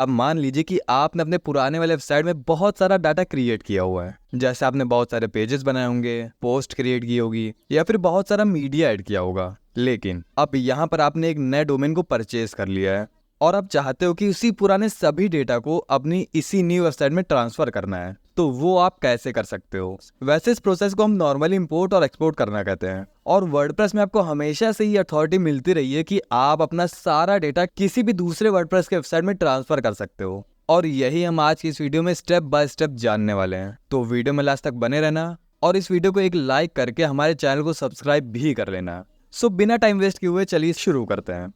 अब मान लीजिए कि आपने अपने पुराने वाले वेबसाइट में बहुत सारा डाटा क्रिएट किया हुआ है, जैसे आपने बहुत सारे पेजेस बनाए होंगे, पोस्ट क्रिएट की होगी या फिर बहुत सारा मीडिया ऐड किया होगा। लेकिन अब यहाँ पर आपने एक नए डोमेन को परचेज कर लिया है और आप चाहते हो कि उसी पुराने सभी डेटा को अपनी इसी न्यू वेबसाइट में ट्रांसफर करना है। तो वो आप कैसे कर सकते हो? वैसे इस प्रोसेस को हम नॉर्मली इंपोर्ट और एक्सपोर्ट करना कहते हैं, और वर्डप्रेस में आपको हमेशा से ही अथॉरिटी मिलती रही है कि आप अपना सारा डेटा किसी भी दूसरे वर्डप्रेस के वेबसाइट में ट्रांसफर कर सकते हो। और यही हम आज की इस वीडियो में स्टेप बाय स्टेप जानने वाले हैं। तो वीडियो में लास्ट तक बने रहना और इस वीडियो को एक लाइक करके हमारे चैनल को सब्सक्राइब भी कर लेना। सो बिना टाइम वेस्ट किए हुए चलिए शुरू करते हैं।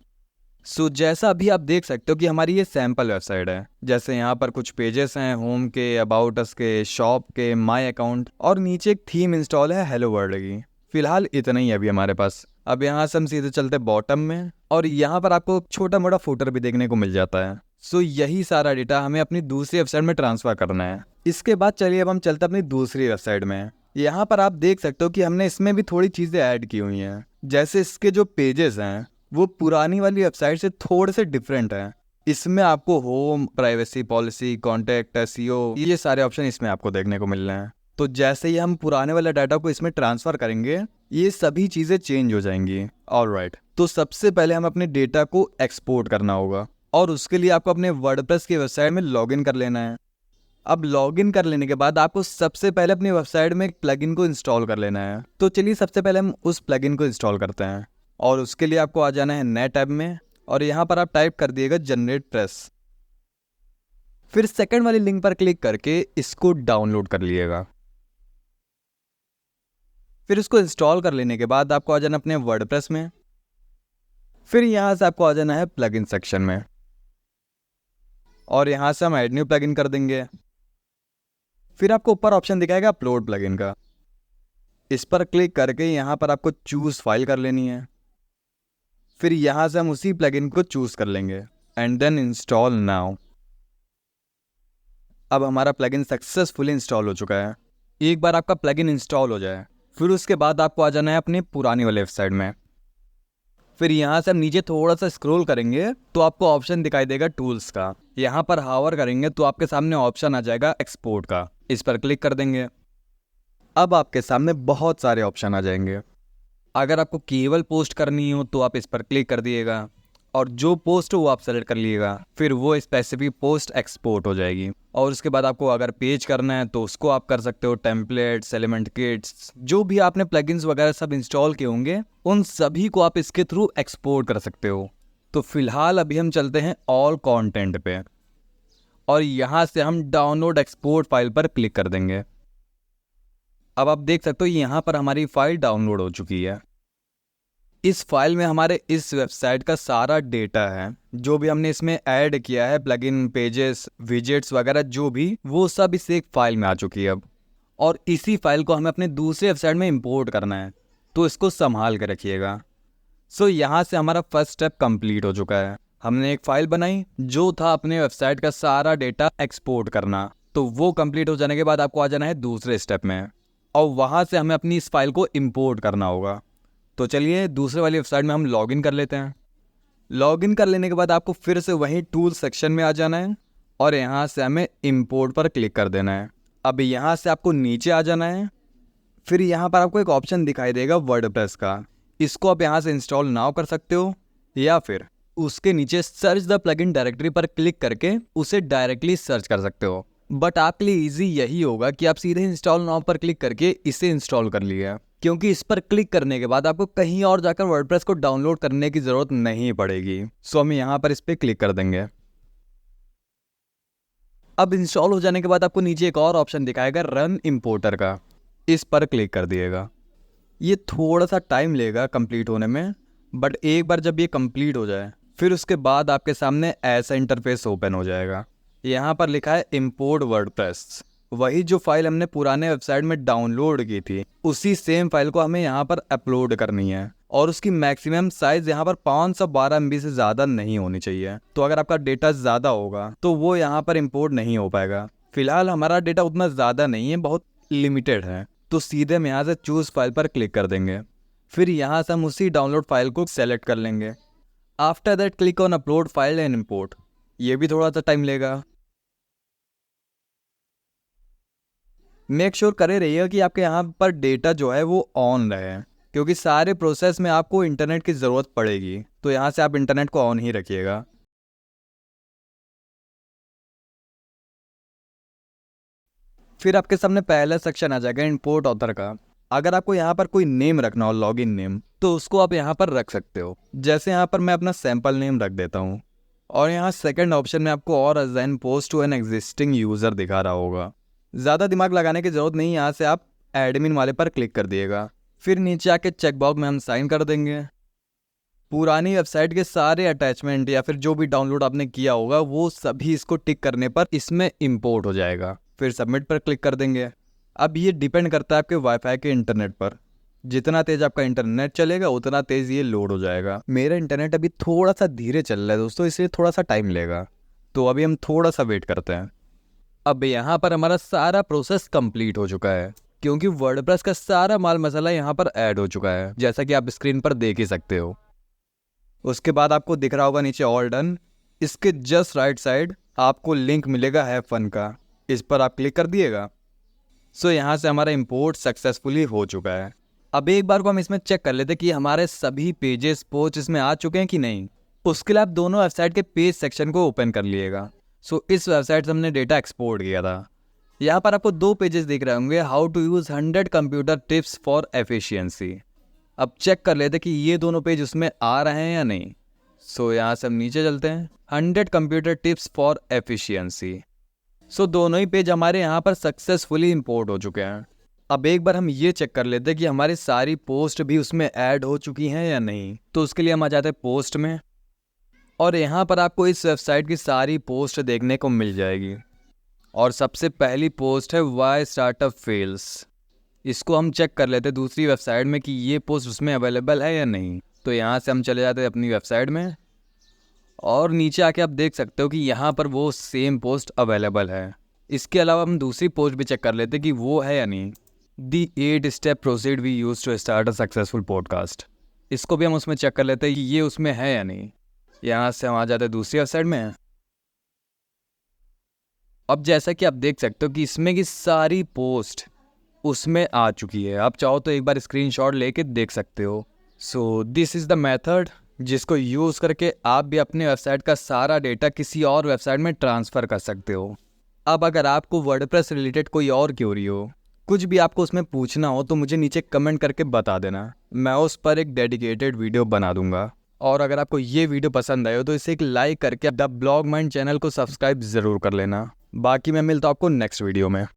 जैसा अभी आप देख सकते हो कि हमारी ये सैम्पल वेबसाइट है। जैसे यहाँ पर कुछ पेजेस हैं, होम के, अबाउट अस के, शॉप के, माय अकाउंट, और नीचे एक थीम इंस्टॉल है हेलो वर्ल्ड की। फिलहाल इतना ही है अभी हमारे पास। अब यहाँ से हम सीधे चलते बॉटम में और यहाँ पर आपको छोटा मोटा फुटर भी देखने को मिल जाता है। यही सारा डेटा हमें अपनी दूसरी वेबसाइट में ट्रांसफर करना है। इसके बाद चलिए अब हम चलते अपनी दूसरी वेबसाइट में। यहाँ पर आप देख सकते हो कि हमने इसमें भी थोड़ी चीजें ऐड की हुई हैं। जैसे इसके जो पेजेस हैं वो पुरानी वाली वेबसाइट से थोड़े से डिफरेंट है। इसमें आपको home, privacy policy, contact, SEO, ये सारे ऑप्शन इसमें आपको देखने को मिल रहे हैं। तो जैसे ही हम पुराने वाले डाटा को इसमें ट्रांसफर करेंगे ये सभी चीजें चेंज हो जाएंगी। ऑलराइट, तो सबसे पहले हम अपने डेटा को एक्सपोर्ट करना होगा और उसके लिए आपको अपने वर्डप्रेस की वेबसाइट में लॉगिन कर लेना है। अब लॉगिन कर लेने के बाद आपको सबसे पहले अपनी वेबसाइट में एक प्लगइन को इंस्टॉल कर लेना है। तो चलिए सबसे पहले हम उस प्लगइन को इंस्टॉल करते हैं और उसके लिए आपको आ जाना है नए टैब में और यहाँ पर आप टाइप कर दिएगा जनरेट प्रेस। फिर सेकंड वाली लिंक पर क्लिक करके इसको डाउनलोड कर लिएगा। फिर इसको इंस्टॉल कर लेने के बाद आपको आ जाना अपने वर्डप्रेस में। फिर यहाँ से आपको आ जाना है प्लगइन सेक्शन में और यहाँ से हम ऐड न्यू प्लगइन कर देंगे। फिर आपको ऊपर ऑप्शन दिखाएगा अपलोड प्लगइन का, इस पर क्लिक करके यहाँ पर आपको चूज फाइल कर लेनी है। फिर यहाँ से हम उसी प्लगइन को चूज कर लेंगे एंड देन इंस्टॉल नाउ। अब हमारा प्लगइन सक्सेसफुली इंस्टॉल हो चुका है। एक बार आपका प्लगइन इंस्टॉल हो जाए फिर उसके बाद आपको आ जाना है अपनी पुरानी वाली वेबसाइट में। फिर यहाँ से हम नीचे थोड़ा सा स्क्रॉल करेंगे तो आपको ऑप्शन दिखाई देगा टूल्स का। यहाँ पर हावर करेंगे तो आपके सामने ऑप्शन आ जाएगा एक्सपोर्ट का, इस पर क्लिक कर देंगे। अब आपके सामने बहुत सारे ऑप्शन आ जाएंगे। अगर आपको केवल पोस्ट करनी हो तो आप इस पर क्लिक कर दिएगा और जो पोस्ट हो वो आप सेलेक्ट कर लीजिएगा। फिर वो स्पेसिफिक पोस्ट एक्सपोर्ट हो जाएगी और उसके बाद आपको अगर पेज करना है तो उसको आप कर सकते हो। टेम्पलेट्स, एलिमेंट किट्स, जो भी आपने प्लगइन्स वगैरह सब इंस्टॉल किए होंगे उन सभी को आप इसके थ्रू एक्सपोर्ट कर सकते हो। तो फिलहाल अभी हम चलते हैं ऑल कंटेंट पे और यहाँ से हम डाउनलोड एक्सपोर्ट फाइल पर क्लिक कर देंगे। अब आप देख सकते हो यहाँ पर हमारी फाइल डाउनलोड हो चुकी है। इस फाइल में हमारे इस वेबसाइट का सारा डेटा है, जो भी हमने इसमें ऐड किया है, प्लगइन, पेजेस, विजेट्स वगैरह जो भी, वो सब इस एक फाइल में आ चुकी है अब। और इसी फाइल को हमें अपने दूसरे वेबसाइट में इंपोर्ट करना है, तो इसको संभाल के रखिएगा। यहाँ से हमारा फर्स्ट स्टेप कंप्लीट हो चुका है। हमने एक फाइल बनाई जो था अपने वेबसाइट का सारा डेटा एक्सपोर्ट करना। तो वो कंप्लीट हो जाने के बाद आपको आ जाना है दूसरे स्टेप में और वहाँ से हमें अपनी इस फाइल को इम्पोर्ट करना होगा। तो चलिए दूसरे वाली वेबसाइट में हम लॉगिन कर लेते हैं। लॉगिन कर लेने के बाद आपको फिर से वहीं टूल सेक्शन में आ जाना है और यहाँ से हमें इंपोर्ट पर क्लिक कर देना है। अब यहाँ से आपको नीचे आ जाना है। फिर यहाँ पर आपको एक ऑप्शन दिखाई देगा वर्डप्रेस का, इसको आप यहाँ से इंस्टॉल नाउ कर सकते हो या फिर उसके नीचे सर्च द प्लगइन डायरेक्टरी पर क्लिक करके उसे डायरेक्टली सर्च कर सकते हो। बट आपके लिए ईजी यही होगा कि आप सीधे इंस्टॉल नाउ पर क्लिक करके इसे इंस्टॉल कर लिए, क्योंकि इस पर क्लिक करने के बाद आपको कहीं और जाकर वर्डप्रेस को डाउनलोड करने की जरूरत नहीं पड़ेगी। हम यहाँ पर इस पर क्लिक कर देंगे। अब इंस्टॉल हो जाने के बाद आपको नीचे एक और ऑप्शन दिखाएगा रन इंपोर्टर का, इस पर क्लिक कर दिएगा। ये थोड़ा सा टाइम लेगा कंप्लीट होने में, बट एक बार जब ये कंप्लीट हो जाए फिर उसके बाद आपके सामने ऐसा इंटरफेस ओपन हो जाएगा। यहाँ पर लिखा है इंपोर्ट वर्डप्रेस। वही जो फाइल हमने पुराने वेबसाइट में डाउनलोड की थी उसी सेम फाइल को हमें यहाँ पर अपलोड करनी है और उसकी मैक्सिमम साइज यहाँ पर 512 MB से ज़्यादा नहीं होनी चाहिए। तो अगर आपका डेटा ज़्यादा होगा तो वो यहाँ पर इंपोर्ट नहीं हो पाएगा। फिलहाल हमारा डेटा उतना ज़्यादा नहीं है, बहुत लिमिटेड है, तो सीधे हम यहाँ से चूज फाइल पर क्लिक कर देंगे। फिर यहाँ से हम उसी डाउनलोड फाइल को सेलेक्ट कर लेंगे। After that click on upload file and import. ये भी थोड़ा सा टाइम लेगा। मेक श्योर करे रहिए कि आपके यहाँ पर डेटा जो है वो ऑन रहे, क्योंकि सारे प्रोसेस में आपको इंटरनेट की ज़रूरत पड़ेगी, तो यहाँ से आप इंटरनेट को ऑन ही रखिएगा। फिर आपके सामने पहला सेक्शन आ जाएगा इंपोर्ट ऑथर का। अगर आपको यहाँ पर कोई नेम रखना हो, लॉगिन नेम, तो उसको आप यहाँ पर रख सकते हो। जैसे यहाँ पर मैं अपना सैम्पल नेम रख देता हूँ। और यहाँ सेकंड ऑप्शन में आपको और assign post to an existing user दिखा रहा होगा। ज़्यादा दिमाग लगाने की ज़रूरत नहीं, यहाँ से आप एडमिन वाले पर क्लिक कर दिएगा। फिर नीचे आके चेकबॉक्स में हम साइन कर देंगे। पुरानी वेबसाइट के सारे अटैचमेंट या फिर जो भी डाउनलोड आपने किया होगा वो सभी इसको टिक करने पर इसमें इंपोर्ट हो जाएगा। फिर सबमिट पर क्लिक कर देंगे। अब ये डिपेंड करता है आपके वाईफाई के इंटरनेट पर। जितना तेज आपका इंटरनेट चलेगा उतना तेज ये लोड हो जाएगा। मेरा इंटरनेट अभी थोड़ा सा धीरे चल रहा है दोस्तों, इसलिए थोड़ा सा टाइम लेगा, तो अभी हम थोड़ा सा वेट करते हैं। अब यहाँ पर हमारा सारा प्रोसेस कंप्लीट हो चुका है, क्योंकि वर्डप्रेस का सारा माल मसाला यहाँ पर ऐड हो चुका है, जैसा कि आप स्क्रीन पर देख ही सकते हो। उसके बाद आपको दिख रहा होगा नीचे ऑल डन। इसके जस्ट राइट साइड आपको लिंक मिलेगा हैव फन का, इस पर आप क्लिक कर दिएगा। सो यहाँ से हमारा इंपोर्ट सक्सेसफुली हो चुका है। अब एक बार को हम इसमें चेक कर लेते कि हमारे सभी पेजेस पोस्ट इसमें आ चुके हैं कि नहीं। उसके लिए आप दोनों वेबसाइट के पेज सेक्शन को ओपन कर लिएगा। सो इस वेबसाइट से हमने डेटा एक्सपोर्ट किया था। यहाँ पर आपको 2 पेजेस दिख रहे होंगे, how to use 100 computer tips for efficiency. अब चेक कर लेते कि ये दोनों पेज उसमें आ रहे हैं या नहीं। सो यहाँ से हम नीचे चलते हैं, 100 कंप्यूटर टिप्स फॉर एफिशिएंसी। सो दोनों ही पेज हमारे यहाँ पर सक्सेसफुली इंपोर्ट हो चुके हैं। अब एक बार हम ये चेक कर लेते हैं कि हमारी सारी पोस्ट भी उसमें ऐड हो चुकी हैं या नहीं। तो उसके लिए हम आ जाते हैं पोस्ट में, और यहाँ पर आपको इस वेबसाइट की सारी पोस्ट देखने को मिल जाएगी। और सबसे पहली पोस्ट है वाई स्टार्टअप फेल्स। इसको हम चेक कर लेते हैं दूसरी वेबसाइट में कि ये पोस्ट उसमें अवेलेबल है या नहीं। तो यहाँ से हम चले जाते हैं अपनी वेबसाइट में, और नीचे आके आप देख सकते हो कि यहाँ पर वो सेम पोस्ट अवेलेबल है। इसके अलावा हम दूसरी पोस्ट भी चेक कर लेते हैं कि वो है या नहीं। The 8 step proceed we use to start a successful podcast. इसको भी हम उसमें चेक कर लेते हैं कि ये उसमें है या नहीं। यहाँ से हम आ जाते हैं दूसरी वेबसाइट में। अब जैसा कि आप देख सकते हो कि इसमें की सारी पोस्ट उसमें आ चुकी है। आप चाहो तो एक बार स्क्रीनशॉट लेके देख सकते हो। So this is the method जिसको यूज़ करके आप भी अपने वेबसाइट का सारा डेटा किसी और वेबसाइट में ट्रांसफ़र कर सकते हो। अब अगर आपको वर्डप्रेस रिलेटेड कोई और क्वेरी हो, कुछ भी आपको उसमें पूछना हो, तो मुझे नीचे कमेंट करके बता देना, मैं उस पर एक डेडिकेटेड वीडियो बना दूंगा। और अगर आपको ये वीडियो पसंद आए हो तो इसे एक लाइक करके द ब्लॉग माइंड चैनल को सब्सक्राइब ज़रूर कर लेना। बाकी मैं मिलता हूँ आपको नेक्स्ट वीडियो में।